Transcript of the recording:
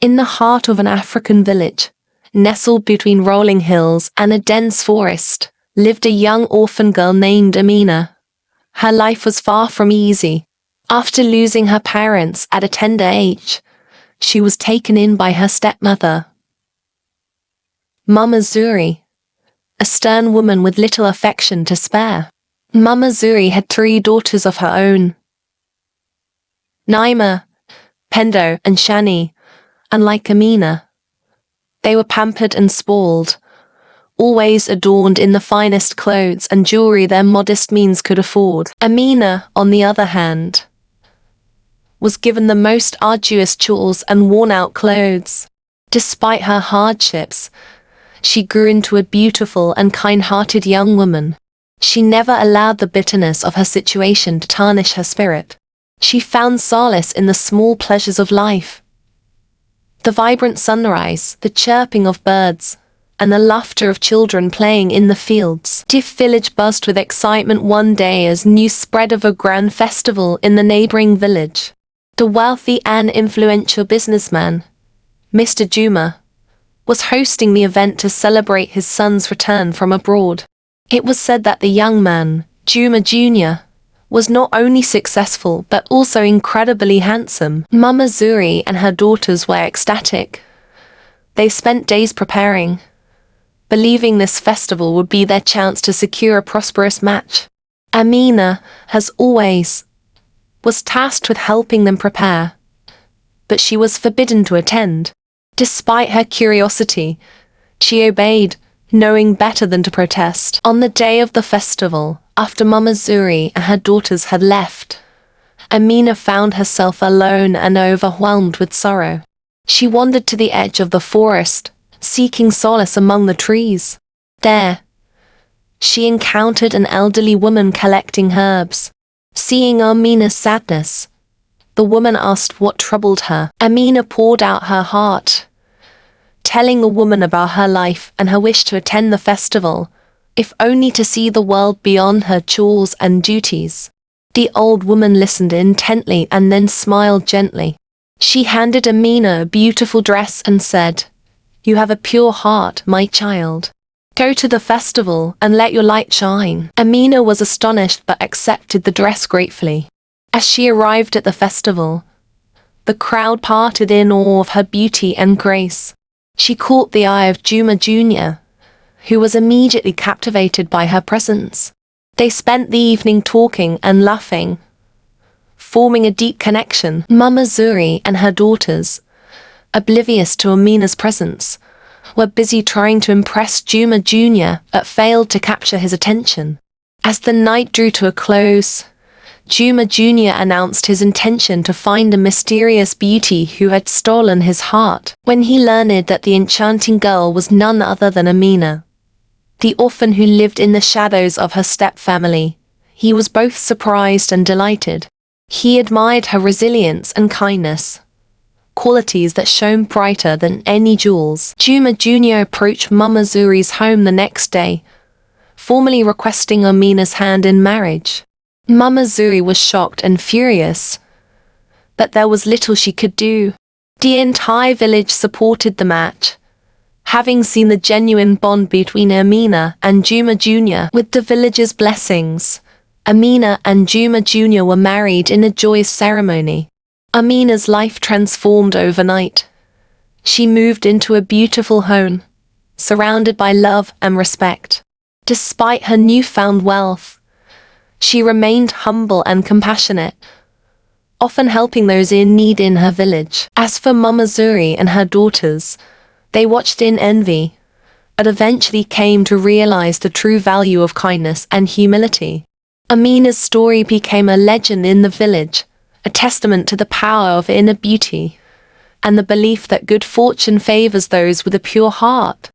In the heart of an African village, nestled between rolling hills and a dense forest, lived a young orphan girl named Amina. Her life was far from easy. After losing her parents at a tender age, she was taken in by her stepmother, Mama Zuri, a stern woman with little affection to spare. Mama Zuri had 3 daughters of her own, Naima, Pendo, and Shani. Unlike Amina, they were pampered and spoiled, always adorned in the finest clothes and jewelry their modest means could afford. Amina, on the other hand, was given the most arduous chores and worn-out clothes. Despite her hardships, she grew into a beautiful and kind-hearted young woman. She never allowed the bitterness of her situation to tarnish her spirit. She found solace in the small pleasures of life. The vibrant sunrise, the chirping of birds, and the laughter of children playing in the fields. The village buzzed with excitement one day as news spread of a grand festival in the neighboring village. The wealthy and influential businessman, Mr. Juma, was hosting the event to celebrate his son's return from abroad. It was said that the young man, Juma Jr., was not only successful but also incredibly handsome. Mama Zuri and her daughters were ecstatic. They spent days preparing, believing this festival would be their chance to secure a prosperous match. Amina, as always, was tasked with helping them prepare, but she was forbidden to attend. Despite her curiosity, she obeyed, knowing better than to protest. On the day of the festival, after Mama Zuri and her daughters had left, Amina found herself alone and overwhelmed with sorrow. She wandered to the edge of the forest, seeking solace among the trees. There, she encountered an elderly woman collecting herbs. Seeing Amina's sadness, the woman asked what troubled her. Amina poured out her heart, telling the woman about her life and her wish to attend the festival, if only to see the world beyond her chores and duties. The old woman listened intently and then smiled gently. She handed Amina a beautiful dress and said, "You have a pure heart, my child. Go to the festival and let your light shine." Amina was astonished but accepted the dress gratefully. As she arrived at the festival, the crowd parted in awe of her beauty and grace. She caught the eye of Juma Jr., who was immediately captivated by her presence. They spent the evening talking and laughing, forming a deep connection. Mama Zuri and her daughters, oblivious to Amina's presence, were busy trying to impress Juma Jr. but failed to capture his attention. As the night drew to a close, Juma Jr. announced his intention to find a mysterious beauty who had stolen his heart. When he learned that the enchanting girl was none other than Amina, the orphan who lived in the shadows of her step-family, he was both surprised and delighted. He admired her resilience and kindness, qualities that shone brighter than any jewels. Juma Jr. approached Mama Zuri's home the next day, formally requesting Amina's hand in marriage. Mama Zuri was shocked and furious, but there was little she could do. The entire village supported the match, having seen the genuine bond between Amina and Juma Jr. With the village's blessings, Amina and Juma Jr. were married in a joyous ceremony. Amina's life transformed overnight. She moved into a beautiful home, surrounded by love and respect. Despite her newfound wealth, she remained humble and compassionate, often helping those in need in her village. As for Mama Zuri and her daughters, they watched in envy, but eventually came to realize the true value of kindness and humility. Amina's story became a legend in the village, a testament to the power of inner beauty and the belief that good fortune favors those with a pure heart.